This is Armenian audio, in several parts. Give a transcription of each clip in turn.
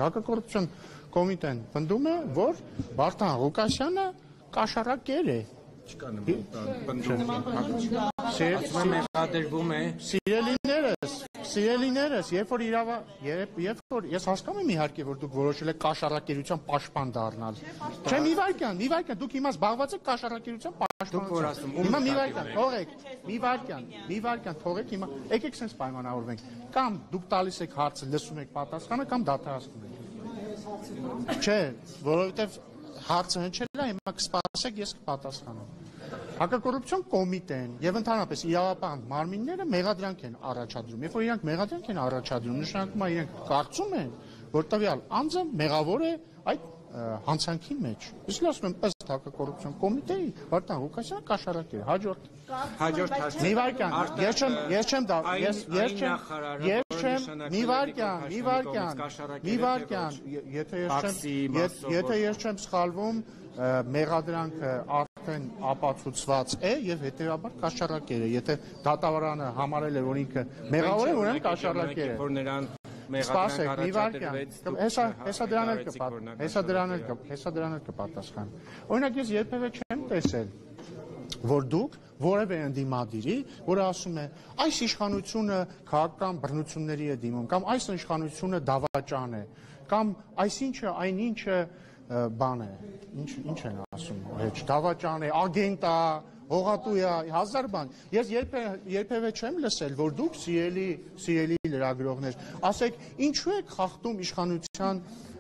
Հակակոռուպցիոն կոմիտեն պնդում է, որ Վարդան Ղուկասյանը կաշառակեր է։ Սիրելիներս, երբ որ ես հասկանում եմ իհարկե, որ դուք որոշել եք կաշառակերության պաշտպան դառնալ։ Չէ, մի վայրկյան, դուք հիմա զբաղված եք կաշառակերության պաշտպանությամբ։ Հիմա մի վայրկյան թողեք, հիմա եկեք sense պայմանավորվենք։ Կամ դուք տալիս եք հարցը, լսում եք պատասխանը, կամ դադարեցնում եք։ Չէ, որովհետև հարցը հնչել է, հիմա կսպասեք, ես կպատասխանեմ։ Հակակոռուպցիոն կոմիտեն եւ ընդհանրապես իրավապահ մարմինները մեղադրանք են առաջադրում։ Երբ որ իրանք մեղադրանք են առաջադրում, նշանակում է իրենք կարծում են, որ տվյալ անձը մեղավոր է այդ հանցանքի մեջ։ Իսկ ասում եմ, ըստ հակակոռուպցիոն կոմիտեի, Վարդան Ղուկասյանը կաշառակեր է։ Հաջորդ մի վայրկյան, եթե ես չեմ սխալվում, մեղադրանքը արդեն ապացուցված է եւ հետեւաբար կաշառակեր է։ Եթե դատավարանը համարել է, որ ինքը մեղավոր է, ուրեմն կաշառակեր է։ Սպասեք, մի վայրկյան, հեսա դրանել կպատասխան։ Օրինակ ես երբևէ չեմ տեսել, որ դուք որևէ ընդդիմադիրի, որը ասում է, այս իշխանությունը քաղաքական բռնությունների է դիմում, կամ այս իշխանությունը դավաճան է, կամ այսինչը այնինչը բան է, ինչ են ասում, դավաճան է, ագենտ է, հողատու է, հազար բան։ Ես երբևէ չեմ լսել, որ դուք սիրելի լրագրողներ, ասեք, ինչու եք խախտում իշխանության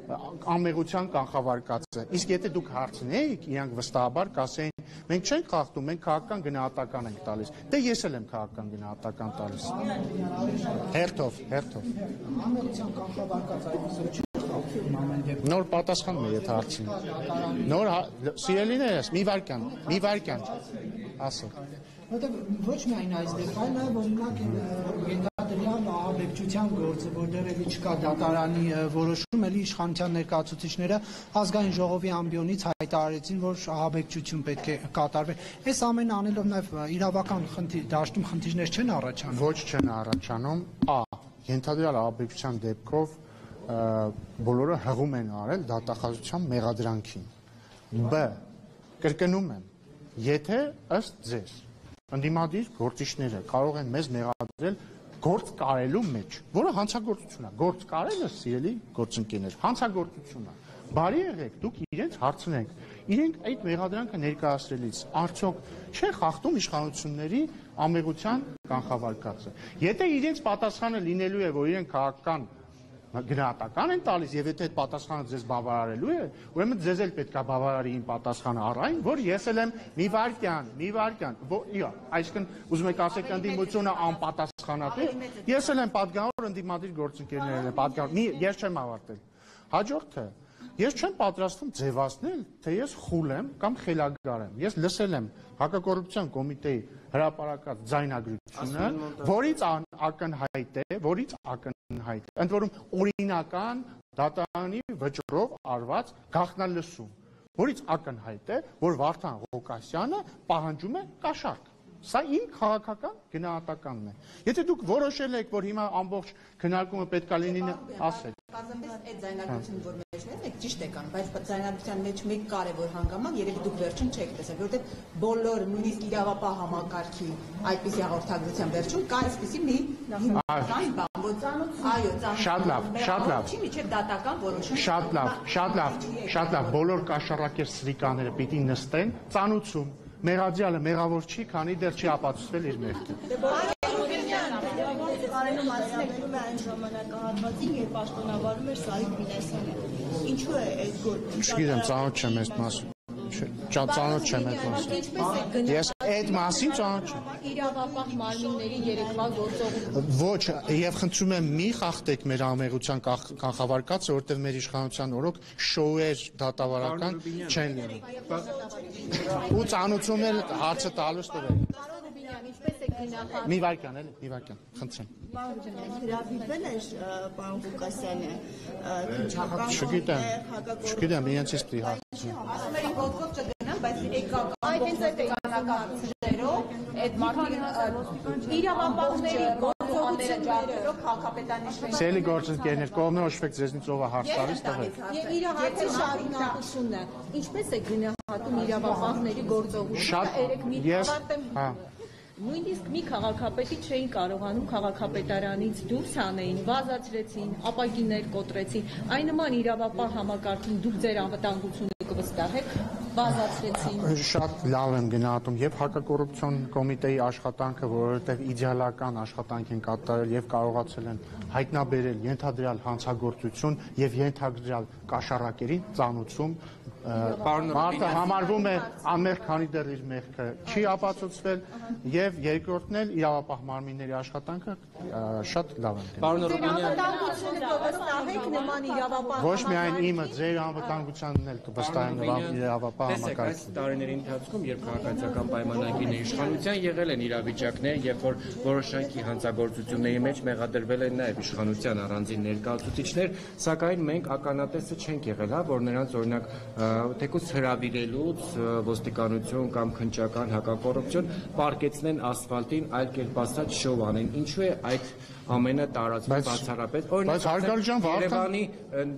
ամեղության կանխավարկածը։ Իսկ եթե դուք հարցնեիք, իրանք վստահաբար կասեին, մենք չենք խախտում, մենք քաղաքական գնահատական ենք տալիս։ Դե ես էլ եմ քաղաքական գնահատական տալիս։ Հերթով։ Ամեղության կանխավարկած այդ Նոր պատասխանում է, եթե հարցին։ Նոր սիրելիներս, մի վայրկյան, ասեք։ Որտեղ ոչ միայն այս դեպքում, այլ օրինակ ենթադրյալ ահաբեկչության գործը, որտեղ էլի չկա դատարանի որոշում, էլի իշխանության ներկայացուցիչները ազգային ժողովի ամբիոնից հայտարարեցին, որ ահաբեկչություն պետք է կատարվի։ Այս ամենը անելով նաև իրավական դաշտում խնդիրներ չեն առաջանում։ Ոչ չեն առաջանում, ենթադրյալ ահաբեկչության դեպքով բոլորը հղում են արել դատախազության մեղադրանքին։ Բ. Կրկնում եմ, եթե ըստ ձեզ ընդդիմադիր գործիչները կարող են մեզ մեղադրել գործ կարելու մեջ, որը հանցագործություն է, գործ կարելը սիրելի գործընկերներ, հանցագործություն է։ Բարի եղեք, դուք իրենց հարցնեք, իրենք այդ մեղադրանքը ներկայացրելիս արդյոք չէ խախտում իշխանությունների ամեղության կանխավարկածը։ Եթե իրենց պատասխանը լինելու է, որ իրենք քաղաքական գնահատական են տալիս եւ եթե այդ պատասխանը ձեզ բավարարելու է, ուրեմն ձեզ էլ պետք է բավարարի իմ պատասխանը առայն, որ ես էլ եմ մի վայրկյան, այսինքն ուզում եք ասեք ընդդիմությունը անպատասխանատու, ես էլ եմ պատգամավոր ընդդիմադիր գործընկերներն են պատգամավոր, ես չեմ ավարտել։ Հաջորդը, ես չեմ պատրաստվում ձևացնել, թե ես խուլ եմ կամ խելագար եմ։ Ես լսել եմ հակակոռուպցիոն կոմիտեի հրապարակած ձայնագրությունը, որից ակնհայտ է, ընդ որում օրինական դատարանի վճռով արված գաղտնալսում, որից ակնհայտ է, որ Վարդան Ղուկասյանը պահանջում է կաշառք։ Սա իմ քաղաքական գնահատականն է։ Եթե դուք որոշել եք, որ հիմա ամբողջ քննարկումը պետք է լինի, ասեք։ Պարզապես այդ ձայնագրությունը, որ մեջն եք, ճիշտ եք անում, բայց ձայնագրության մեջ մեկ կարևոր հանգամանք երևի դուք վերջում չեք տեսել, որովհետև բոլոր նույնիսկ իրավապահ համակարգի այդպիսի հաղորդագրության վերջում կա այսպիսի մի հիմնական բան, որ Շատ լավ։ Չի միջև դատական որոշում։ Շատ լավ, բոլոր կաշառակեր սրիկաները պիտի նստեն ծանուցում։ Մեղադրյալը մեղավոր չի, քանի դեռ չի ապացուցվել իր մեղքը։ Կարենու մասին եկնում է այն ժամանակահատվածին, երբ պաշտոնավարում էր Սարիկ Մինասյանը։ Ինչու է այդ գործը։ Չգիտեմ, ծանոթ չեմ այս մասին։ Ծանոթ չեմ այդ մասին։ Ես այդ մասին ծանոթ չեմ։ Իրավապահ մարմինների երեկվա գործողություն։ Ոչ, եւ խնդրում եմ մի խախտեք մեր ամեղության կանխավարկածը, որտեղ մեր իշխանության օրոք շոուեր դատավարական չեն լինի։ Ու ծանոթություններ հարցը տալուց տվեք։ Մի վայրկյան, խնդրեմ։ Հրավիրվել էր պարոն Ղուկասյանը Չգիտեմ, իրենցից պիտի հարցնի։ Ասում եք ոտքով չգնամ, բայց իրական իրավապահների սահմանները ջարդելով քաղաքապետարանի Սելի գործընկերներ, կողմը հաշվեք ձեզնից ով է հարց տալիս տվեք։ Եվ իր հարցի շարունակությունն է։ Ինչպես է գնահատում իրավապահների գործողությունը։ Նույնիսկ մի քաղաքապետի չէին կարողանում քաղաքապետարանից դուրս անեին, վազացրեցին, ապակիներ կոտրեցին, այն նման իրավապահ համակարգին դուք ձեր անվտանգությունը կվստահեք, վազացրեցին։ Շատ լավ եմ գնահատում եւ հակակոռուպցիոն կոմիտեի աշխատանքը, որովհետեւ իդեալական աշխատանք են կատարել եւ կարողացել են հայտնաբերել ենթադրյալ հանցագործություն եւ ենթադրյալ կաշառակերին ծանուցում մարդը համարվում է անմեղ, քանի դեռ իր մեղքը չի ապացուցվել եւ երկրորդն էլ իրավապահ մարմինների աշխատանքը շատ լավ է։ Պարոն Ռուբինյան, կվստահեք նման իրավապահ ոչ միայն իմը, ձեր անվտանգությանն էլ կվստահեմ նման իրավապահ համակարգին։ Այս տարիների ընթացքում, երբ քաղաքացիական պայմանագիրների իշխանության եղել են իրավիճակներ, երբ որ որոշակի հանցագործությունների մեջ մեղադրվել են նաև իշխանության առանձին ներկայացուցիչներ, սակայն մենք ականատեսը չենք եղել, որ նրանց օրինակ թեկուզ հրավիրելուց ոստիկանություն կամ քննչական հակակոռուպցիոն պարկեցնեն ասֆալտին, այլ կերպ ասած շոու անեն։ Ինչու է այդ ամենը տարածվում բացառապես։ Օրինակ Երևանի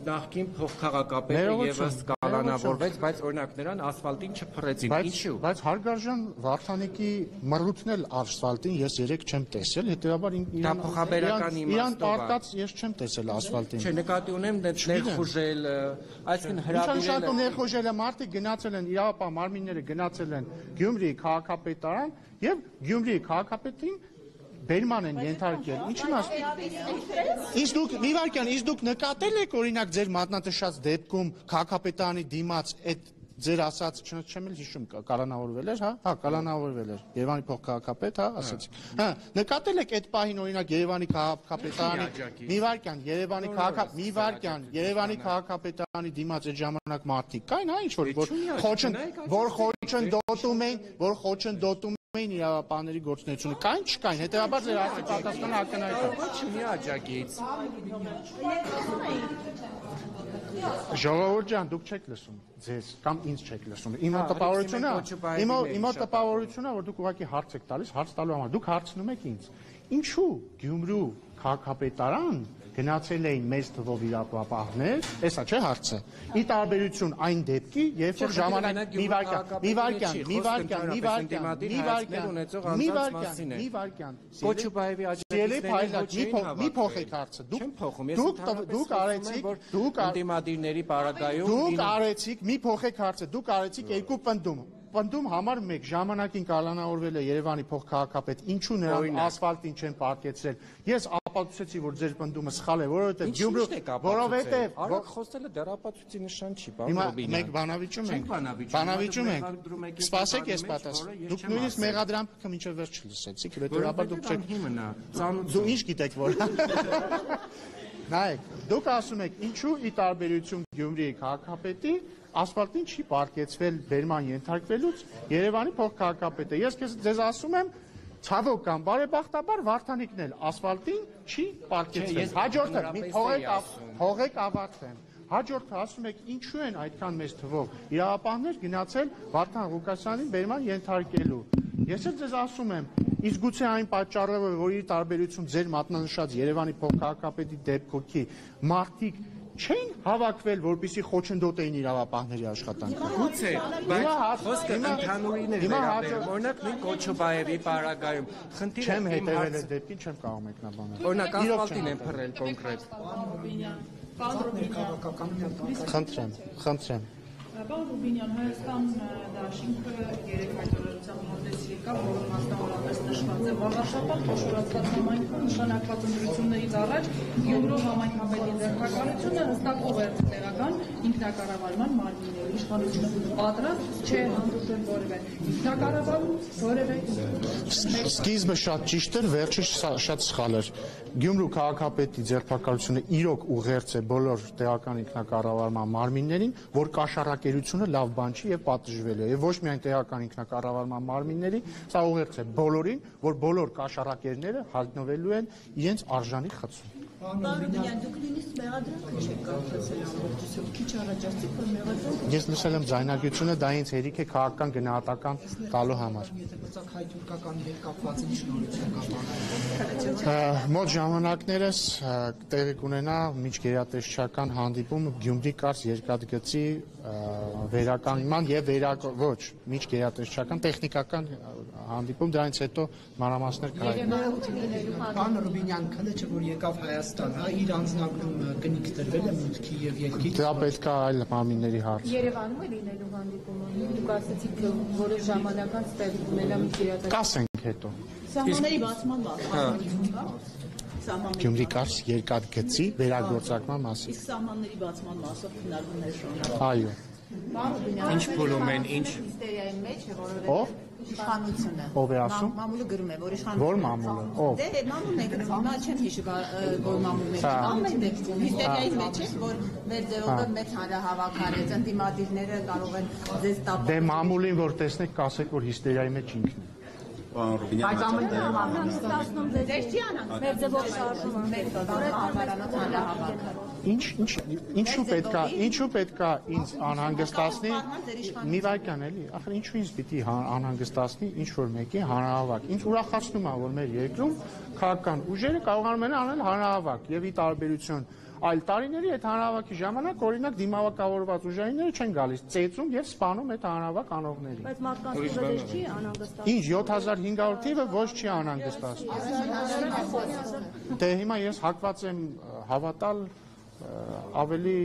նախկին փոխքաղաքապետը եւս կալանավորվեց, բայց օրինակ նրան ասֆալտին չփռեցին։ Ինչու՞։ Բայց հարգարժան Վարդանիկի մռութն էլ ասֆալտին ես երեք չեմ տեսել, հետեւաբար իրան պարտած ես չեմ տեսել ասֆալտին։ Չէ, նկատի ունեմ ներխուժել, այսինքն հրավիրել ներխուժելը մարդիկ գնացել են իրավապահ մարմինները գնացել են Գյումրի քաղաքապետարան եւ Գյումրի քաղաքապետին բերման են ենթարկել։ Ինչի՞ մաս։ Իսկ դուք նկատել եք օրինակ ձեր մատնատշած դեպքում քաղաքապետարանի դիմաց այդ ձեր ասած չեմ էլ հիշում կալանավորվել էր, հա, կալանավորվել էր Երևանի փոխքաղաքապետ, հա, ասացիք։ Հա, նկատել եք այդ պահին օրինակ Երևանի քաղաքապետարանի Երևանի քաղաքապետարանի դիմաց այդ ժամանակ մարդիկ կային, հա, ինչ որ խոչընդոտում էին իրավապահների գործունեությունը, կային չկային, հետեւաբար ձեր հարցի պատասխանը ակնհայտ է։ Չունի աջակից։ Ժողովուրդ ջան, դուք չեք լսում ձեզ կամ ինձ չեք լսում։ Իմ տպավորությունն է, որ դուք ուղղակի հարց եք տալիս, հարց տալու համար։ Դուք հարցնում եք ինձ. ինչու Գյումրու քաղաքապետարան գնացել էին մեծ թվով իրավապահներ, էսա չէ հարցը։ Ի տարբերություն այն դեպքի, երբ որ ժամանակ մի վարքյան Կոչուբաևի մի փոխեք հարցը։ Դուք արեցիք մի փոխեք հարցը, դուք արեցիք երկու պնդում համար մեկ ժամանակին կալանավորվել է Երևանի փոխքաղաքապետ, ինչու նրան ասֆալտին չեն պարկեցրել։ Ես ապացուցեցի, որ ձեր պնդումը սխալ է, որովհետև խոսելը դեռ ապացույցի նշան չի, պարոն Ռուբինյան։ Մենք բանավիճում ենք։ Սպասեք, ես պատասխան։ Դուք նույնիսկ մեղադրանքը մինչև վերջ չլսեցիք, հետո դուք չեք։ Դու ինչ գիտեք, որ նայեք, դուք ասում եք, ինչու ի տարբերություն Գյումրիի քաղաքապետի ասֆալտին չի պարկեցվել բերման ենթարկվելուց Երևանի փոխքաղաքապետը։ Ես ձեզ ասում եմ, ցավոք կամ բարեբախտաբար Վարդանիկն էլ ասֆալտին չի պարկեցվել։ Հաջորդը թողեք ավարտեմ։ Հաջորդը ասում եք, ինչու են այդքան մեծ թվով իրավապահներ գնացել Վարդան Ղուկասյանին բերման ենթարկելու։ Ես էլ ձեզ ասում եմ, իսկ գուցե այն պատճառով, որ իր տարբերություն ձեր մատնանշած Երևանի փոխքաղաքապետի դեպքի մարդիկ չեն հավաքվել, որպեսզի խոչընդոտեին իրավապահների աշխատանքը։ Գուցե, բայց խոսքը ընդհանուրին է վերաբերում։ Օրինակ նույն Կոչուբաևի պարագայում խնդիրը չեմ հետևել այդ դեպքին, չեմ կարող մեկնաբանել։ Օրինակ ասֆալտին են փռել կոնկրետ։ Խնդրեմ։ Պարոն Ռուբինյան, Հայաստան դաշինքը երեք հայտարարությամբ հանդես եկավ, որում մասնավորապես նշված է վաղաշաբաթ խոշորացված համայնքում նշանակված ընտրություններից առաջ Գյումրու համայնքապետի ձեռնարկությունը հստակ ուղերձ տեղական ինքնակառավարման մարմինների իշխանությունը պատրաստ չէ հանդուրժել որևէ ինքնակառավարում, որևէ Սկիզբը շատ ճիշտ էր, վերջը շատ սխալ էր։ Գյումրու քաղաքապետի ձեռնարկությունը իրոք ուղերձ է բոլոր տեղական ինքնակառավարման մարմիններին, որ կաշառակերությունը լավ բան չի եւ պատժվել է։ Եվ ոչ միայն տեղական ինքնակառավարման մարմինների, սա ուղերձ է բոլորին, որ բոլոր կաշառակերները հայտնվելու են իրենց արժանի խցում։ Բարոյական դուք նույնիսկ մեղադրանք չեք կարծել ամբողջությամբ քիչ առաջացիք որ մեղադրանք Ես լսել եմ ձայնագրությունը, դա ինձ հերիք է քաղաքական գնահատական տալու համար։ Եթե բացակ հայ-թուրքական հետ կապված ինչ նորություն կա։ Մոտ ժամանակներս տեղի կունենա միջգերատեսչական հանդիպում Գյումրի կարճ երկաթգծի վերականգնման եւ ոչ միջգերատեսչական տեխնիկական հանդիպում, դրանից հետո մանրամասներ կհայտնվեն։ Պարոն Ռուբինյան, քննիչը որ եկավ Հայաստան, հա, իր անձնագրում կնիկ տրվել է մուտքի եւ ելքի։ Դա պետք է այլ մարմինների հարց։ Երևանում է լինելու հանդիպումը։ Դուք ասացիք, որ որոշ ժամանակ անց տեղի կունենա միջգերատեսչական։ Կասենք հետո։ Սահմանների բացման մասին, հա։ Գյումրի կարճ երկաթգծի վերագործարկման մասին։ Իսկ սահմանների բացման մասով քննարկումներ շարունակվում։ Այո։ Ինչ փուլում են, ինչ Միստերիայի մեջ է, Ով? իշխանությունը։ Ով է ասում։ Մամուլը գրում է, որ իշխանությունը։ Որ մամուլը։ Ով։ Դե մամուլն է գրում, հիմա չեմ հիշում, որ մամուլն է։ Ամեն դեպքում միստերիայի մեջ է, որ մեր ձևով մեծ հանրահավաք արեց, ընդդիմադիրները կարող են ձեզ տապալ։ Դե մամուլին որ տեսնեք, կասեք, որ հիստերիայի մեջ ինքն է։ Բայց ամեն դեպքում ձեզ չի անան։ Մեր ձևով շարժումը մեր հանրահավաք հանրահավաք։ Ինչու պետքա ինձ անհանգստացնի մի վայրկյան էլի, ախր ինչու ինձ պիտի անհանգստացնի ինչ որ մեկի հանրահավաք։ Ինձ ուրախացնում է, որ մեր երկրում քաղաքական ուժերը կարողանում են անել հանրահավաք եւ ի տարբերություն այլ տարիների այդ հանրահավաքի ժամանակ օրինակ դիմավորված ուժայինները չեն գալիս ծեծում եւ սպանում այդ հանրահավաք անողներին։ բայց մարդկանց ուժերից չի անհանգստացնում։ Ինչ 7500 թիվը ոչ չի անհանգստացնում։ Դե հիմա ես հակված եմ հավատալ ավելի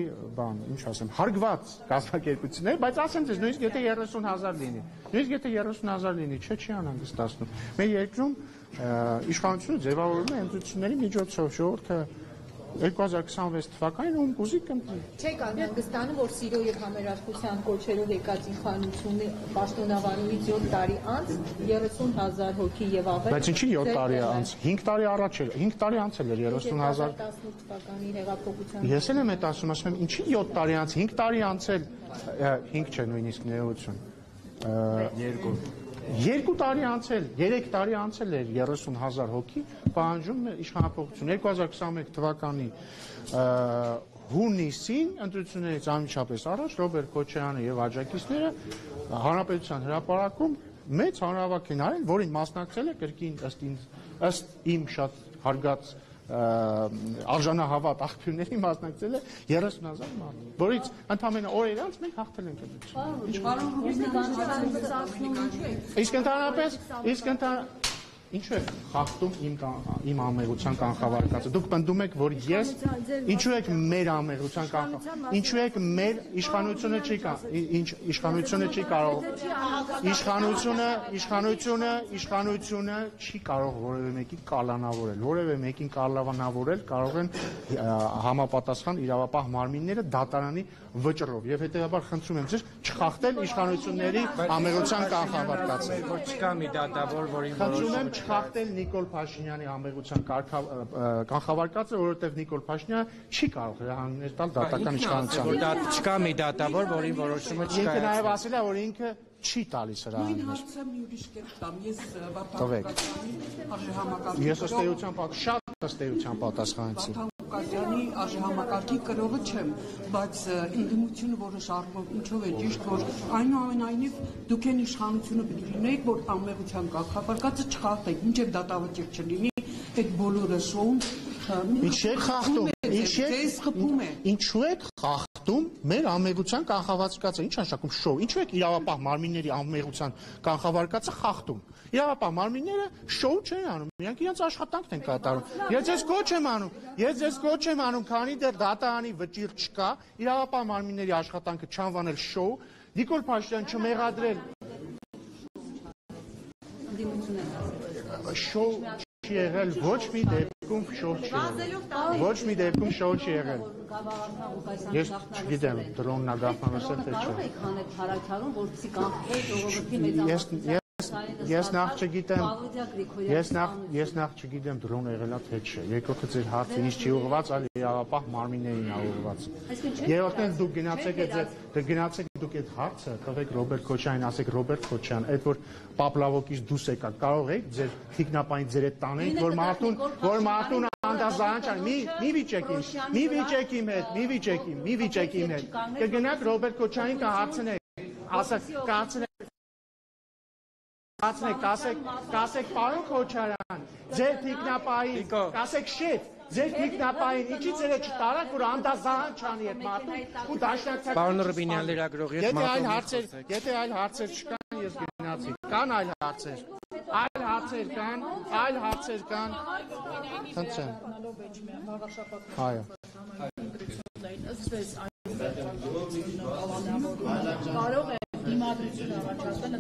ինչ ասեմ, հարգված կազմակերպություններ, բայց ասեմ ձեզ նույնիսկ եթե 30000 լինի։ Նույնիսկ եթե 30000 լինի, չի անհանգստացնում։ Մեր երկրում իշխանությունը ձևավորվում է ընտրությունների միջոցով, ժողովուրդը 2026 թվականին ում կուզի կընտրի։ Չեք անհանգստանում, որ սիրո եւ համերաշխության կոչերով եկած իշխանությունը պաշտոնավարումից 7 տարի անց 30000 հոգի եւ ավել։ Բայց ինչի 7 տարի անց, 5 տարի առաջ էր, 5 տարի անց էր 30000։ 18 թվականի հեղափոխության։ Ես էլ եմ այդ ասում, ասում եմ, ինչի 7 տարի անց, 5 տարի անց էլ 5 չէ նույնիսկ ներողություն։ 2 տարի անցել, 3 տարի անցել էր 30000 հոգի պահանջում է իշխանապողություն 2021 թվականի հունիսին ընտրություններից անմիջապես առաջ Ռոբերտ Քոչարյանը եւ աջակիցները հանրապետության հրապարակում մեծ հանրահավաք են արել, որին մասնակցել է կրկին ըստ իմ շատ հարգած արժանահավատ աղբյուրների մասնակցել է 30000 մարդ, որից ընդամենը օրեր անց մենք հաղթել ենք ընտրությունները։ Ինչու է խախտում իմ ամերության կանխավարկածը։ Դուք պնդում եք, որ ես ինչու եք մեր ամերության կանխավարկածը, ինչու եք մեր իշխանությունը չի կարող իշխանությունը չի կարող որևէ մեկին կալանավորել, որևէ մեկին կալանավորել կարող են համապատասխան իրավապահ մարմինները դատարանի վճռով եւ հետեւաբար խնդրում եմ ձեզ չխախտել իշխանությունների ամերության կանխավարկածը։ Որ չկա մի դատավոր, որին խնդրում եմ չխախտել Նիկոլ Փաշինյանի ամերության կանխավարկածը, որովհետեւ Նիկոլ Փաշինյանը չի կարող հրահանգներ տալ դատական իշխանությանը։ Չկա մի դատավոր, որին որոշումը չկա։ Ինքը նաեւ ասել է, որ ինքը չի տալիս հրահանգներ։ Ես ըստ էության շատ ըստ էության պատասխանեցի։ Կազյանի արժեհամակարգի կրողը չեմ, բայց ընդդիմությունը որոշ առումով ինչով է ճիշտ, որ այնուամենայնիվ դուք են իշխանությունը պետք է լինեիք, որ ամերության կանխավարկածը չխախտեք, մինչև դատավճիռ չլինի, այդ բոլորը շոուն Ինչ եք խախտում, ինչու եք խախտում մեր ամերության կանխավարկածը, ինչ նշանակում շոու, ինչու եք իրավապահ մարմինների ամերության կանխավարկածը խախտում։ Իրավապահ մարմինները շոու չեն անում, իրանք իրենց աշխատանքն են կատարում։ Ես ձեզ կոչ եմ անում, քանի դեռ դատարանի վճիռ չկա, իրավապահ մարմինների աշխատանքը չանվանել շոու, Նիկոլ Փաշինյան չմեղադրել շոու չի եղել, ոչ մի դեպքում շոու չի եղել, ոչ մի դեպքում շոու չի եղել։ Ես չգիտեմ, դրոնն ագահանոսել թե չէ։ Կարող եք հանել հարաճարում, որպեսզի կանխվի ժողովրդի մեծամասնությունը։ ես նախ չգիտեմ դրոն եղելա թե չէ։ Երկրորդը ձեր հարցը ինձ չի ուղղված, այլ իրավապահ մարմիններին է ուղղված։ Երրորդն դուք գնացեք դուք այդ հարցը տվեք Ռոբերտ Քոչյանին, ասեք Ռոբերտ Քոչյան, այդ որ Պապլավոկից դուրս եկա, կարող եք ձեր թիկնապային ձեր այդ տանեք, որ մարդուն անդազանչան, մի վիճեք իմ հետ, կգնաք Ռոբերտ Քոչյանին կհարցնեք, կասեք պարոն Քոչարյան, ձեր թիկնապային, կասեք շեֆ, ձեր թիկնապային, ինչի ձերը չտարակ, որ անդազան չանի այդ մարդուն ու դաշնակցակ։ Պարոն Ռուբինյան լրագրողի հետ Եթե այլ հարցեր չկան, ես գնացի։ Կան այլ հարցեր կան։ Խնդրեմ։ Այո։ Կարող է դիմադրություն առաջացնել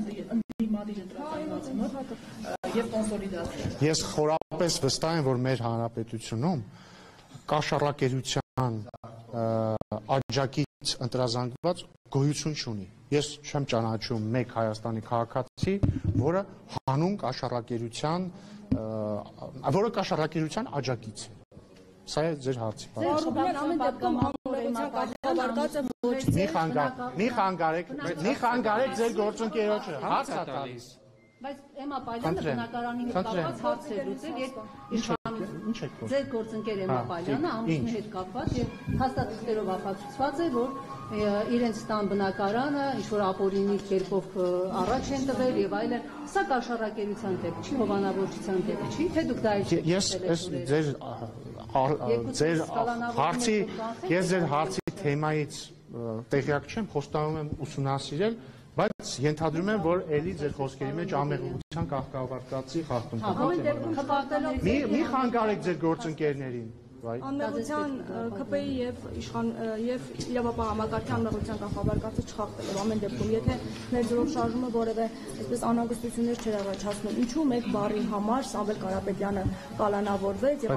ընդդիմադիր ընտրականացում եւ կոնսոլիդացիա։ Ես խորապես վստահ եմ, որ մեր հանրապետությունում կաշառակերության աջակից ընտրազանգված գոյություն չունի։ Ես չեմ ճանաչում մեկ Հայաստանի քաղաքացի, որը հանուն կաշառակերության աջակից է։ Սա է ձեր հարցի պատասխանը։ Մի խանգարեք ձեր գործընկերոջը, հարց է տալիս։ Բայց Էմմա Պայլյանը բնակարանի հետ կապված հարցեր լուծել եւ ձեր գործընկեր Էմմա Պայլյանը ամուսնու հետ կապված եւ հաստատություններով ապացուցված է, որ իրենց տան բնակարանը ինչ-որ ապօրինի կերպով առաջ են տվել եւ այլն։ Սա կաշառակերության դեպք չի, հովանավորչության դեպք չի, թե դուք դա ես ձեր հարցի թեմայից տեղյակ չեմ, խոստանում եմ ուսումնասիրել, բայց ենթադրում եմ, որ էլի ձեր խոսքերի մեջ ամեղության կահկավարկածի խախտում կա։ Մի խանգարեք ձեր գործընկերներին։ Անմեղության ԿՊ-ի եւ իրավապահ համակարգի անմեղության կանխավարկածը չխախտել եւ ամեն դեպքում եթե մեր ձեռով շարժումը որևէ այսպես անհանգստություններ չէր առաջացնում, ինչու մեկ բառի համար Սամվել Կարապետյանը կալանավորվեց եւ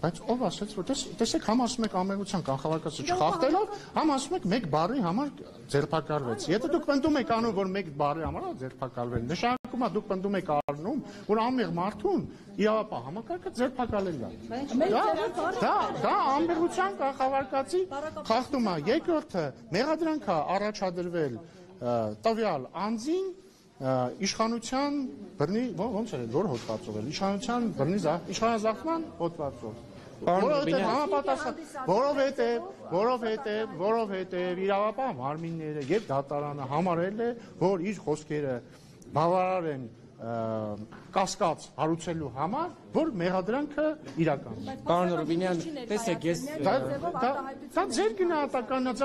Բայց ով ասեց, որ տեսեք, համ ասում եք ամեղության կանխավարկածը չխախտելով, համ ասում եք մեկ բառի համար ձերբակալվեց։ Եթե դուք պնդում եք անում, որ մեկ բառի համար ձերբակալվել, նշանակում է դուք պնդում եք առնում, որ ամեղ մարդուն իրավապահ համակարգը ձերբակալել է։ Դա ամեղության կանխավարկածի խախտում է։ Երկրորդը մեղադրանք է առաջադրվել տվյալ անձին իշխանության բռնի ոնց է որ հոդվածով էլ իշխանության բռնի իշխանազավթման հոդվածով։ Որովհետև իրավապահ մարմինները եւ դատարանը համարել է, որ իր խոսքերը բավարար են կասկած հարուցելու համար, որ մեղադրանքը իրական է։ Պարոն Ռուբինյան, տեսեք, ես դա ձեր գնահատականն է,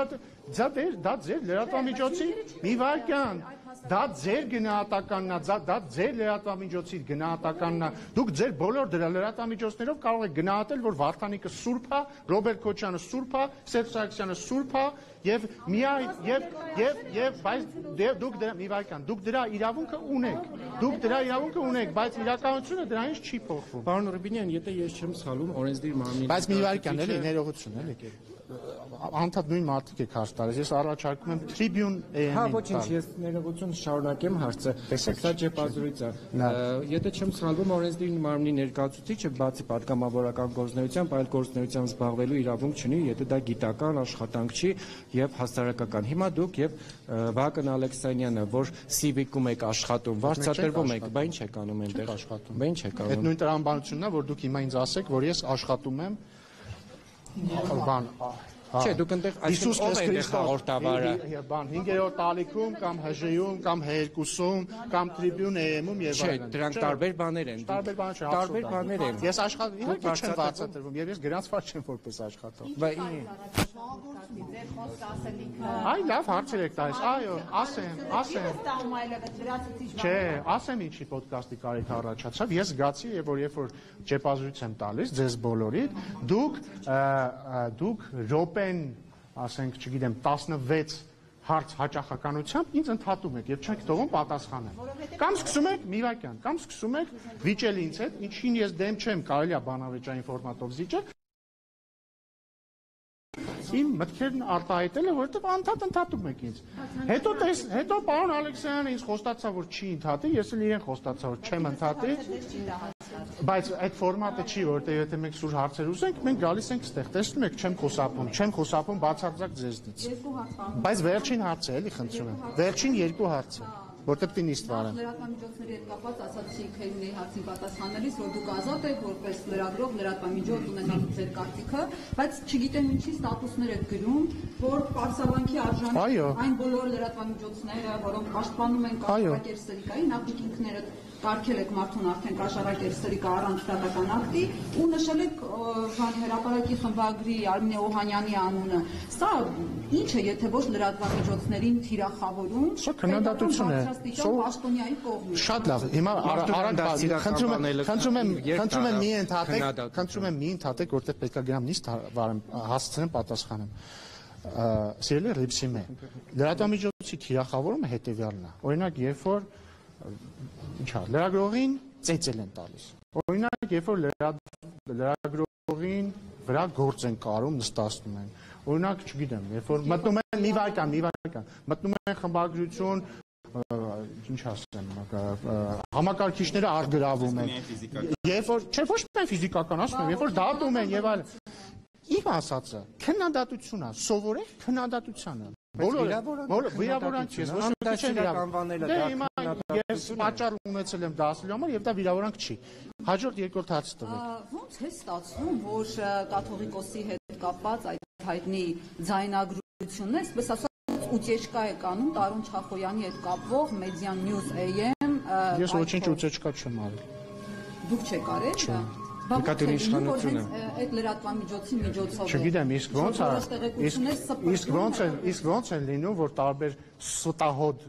դա ձեր լրատվամիջոցի մի վայրկյան, դա ձեր գնահատականն է, դա ձեր լրատվամիջոցի գնահատականն է։ Դուք ձեր բոլոր դրա լրատվամիջոցներով կարող եք գնահատել, որ Վարդանիկը սուրբ է, Ռոբերտ Քոչյանը սուրբ է, Սերժ Սարգսյանը սուրբ է եւ դուք դրա մի վայրկյան, դուք դրա իրավունքը ունեք, բայց իրականությունը դրանից չի փոխվում։ Պարոն Ռուբինյան, եթե ես չեմ սխալում, օրենսդիր մարմնի բայց մի վայրկյան էլի ներողություն էլի։ Անդադ նույն մարդիկ եք հարց տալիս, ես առաջարկում եմ Tribune AM-ին։ Հա, ոչինչ, ես ներողություն շարունակեմ հարցը։ Սա ճեպազրույց է։ Եթե չեմ սխալվում, օրենսդիր մարմնի ներկայացուցիչը բացի պատգամավորական գործունեությամբ, այլ գործունեությամբ զբաղվելու իրավունք չունի, եթե դա գիտական աշխատանք չի եւ հասարակական։ Հիմա դուք եւ Վահագն Ալեքսանյանը, որ Civic-ում եք աշխատում, վարձատրվում եք, բա ինչ եք անում այնտեղ աշխատում։ Բա ինչ եք անում։ Այդ նույն տրամաբանությունն է, որ դուք հիմա ինձ ասեք, որ ես աշխատում եմ Չէ, դուք այնտեղ այսինքն ով է այնտեղ հաղորդավարը։ 5-րդ տալիքում կամ ՀԺ-ում կամ H2-ում կամ Tribune AM-ում եւ այլն։ Չէ, դրանք տարբեր բաներ են։ Տարբեր բաներ են։ Ես աշխատում եմ, չեմ վարձատրվում եւ ես գրանցված չեմ որպես աշխատող։ Այ լավ հարցեր եք տալիս։ Այո, ասեմ։ Չէ, ասեմ ինչի ոդկասթի կարիք առաջացավ։ Ես զգացի, որ երբ որ ճեպազրույց եմ տալիս ձեզ բոլորիդ, դուք րոպեն, ասենք, չգիտեմ, 16 հարց հաճախականությամբ ինձ ընդհատում եք եւ չեք թողում պատասխանեմ։ Կամ սկսում եք մի վայրկյան, կամ սկսում եք վիճել ինձ հետ, ինչին ես դեմ չեմ, կարելի է բանավեճային ֆորմատով զիջել։ Իմ մտքերն արտահայտել է, որովհետև ընդհատում եք ինձ։ Հետո պարոն Ալեքսանյանը ինձ խոստացավ, որ չի ընդհատի, ես էլ իրեն խոստացա, որ չեմ ընդհատի։ Բայց այդ ֆորմատը չի, որովհետև եթե մենք սուր հարցեր ուզենք, մենք գալիս ենք ստեղ, տեսնում եք, չեմ խոսապում բացարձակ ձեզնից։ Բայց վերջին հարցը էլի խնդրում եմ։ Վերջին երկու հարցը, որտեղ պիտի նիստ վարեմ։ Լրատվամիջոցների հետ կապված ասացի քերնի հարցին պատասխանելիս, որ դուք ազատ եք որպես լրագրող, լրատվամիջոց ունենալու ձեր կարծիքը, բայց չգիտեմ ինչի ստատուսներ եք գրում, որ պարսավանքի արժանի այն բոլոր լրատվամիջոցները, որոնք պաշտպանում են կաշառակերսերիկայի, նախ ինքները կարգել եք մարդուն արդեն կաշառակերսերիկա առանց դատական ակտի ու նշել եք հրապարակի խմբագրի Արմինե Օհանյանի անունը։ Սա ինչ է, եթե ոչ լրատվամիջոցներին թիրախավորում, քննադատություն է։ Պաշտոնյայի կողմից։ Շատ լավ։ Հիմա խնդրում եմ մի ընդհատեք, որտեղ պետք է գնամ նիստ հասցնեմ պատասխանեմ։ Սիրելի Ռիփսիմե, լրատվամիջոցի թիրախավորումը հետևյալն է։ Օրինակ, երբ որ լրագրողին ծեծել են տալիս։ Օրինակ, երբ որ լրագրողին վրա գործ են կարում, նստացնում են։ Օրինակ, չգիտեմ, երբ որ մտնում են մի վայրկյան, մտնում են խմբագրություն, ինչ ասեմ, համակարգիչները արգրավում են։ Երբ որ, չէ, ոչ միայն ֆիզիկական, ասում եմ, երբ որ դատում են եւ այլն։ Իմ ասածը քննադատություն է, սովորեք քննադատությանը։ Վիրավորանք չես, ոչ մի չեն վիրավորանք։ Դե հիմա ես պատճառ ունեցել եմ դասելու համար եւ դա վիրավորանք չի։ Հաջորդ երկրորդ հարցը տվեք։ Ոնց է ստացվում, որ կաթողիկոսի հետ կապված այդ հայտնի ձայնագրությունն է, այսպես ասած, ուտեչկա է կանում Տարոն Չախոյանի հետ կապվող Median News AM։ Ես ոչինչ ուտեչկա չեմ արել։ Դուք չեք արել դա։ Նկատի իշխանությունը այդ լրատվամիջոցի միջոցով չգիտեմ, իսկ ոնց է լինում, որ տարբեր ստահոդ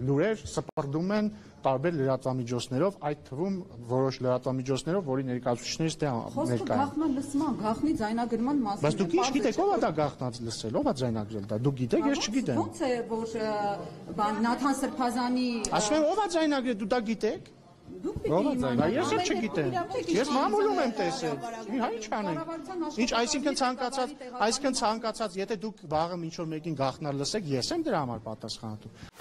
լուրեր սպրդում են տարբեր լրատվամիջոցներով, այդ թվում որոշ լրատվամիջոցներով, որի ներկայացուցիչներից դե ներկա են։ Գաղտնի լսման, գաղտնի ձայնագրման մասին։ Բայց դուք ինչ գիտեք, ով է դա գաղտնած լսել, ով է ձայնագրել դա։ Դուք գիտեք, ես չգիտեմ։ Ոնց է, որ Նաթան Սրբազանի Ասում եմ, ով է ձայնագրել, դու դա գիտեք։ Ես էլ չգիտեմ։ Ես մամուլում եմ տեսել։ Ինչ անենք։ Ինչ, այսինքն ցանկացած, եթե դուք վաղը ինչ որ մեկին գաղտնար լսեք, ես եմ դրա համար պատասխանատու։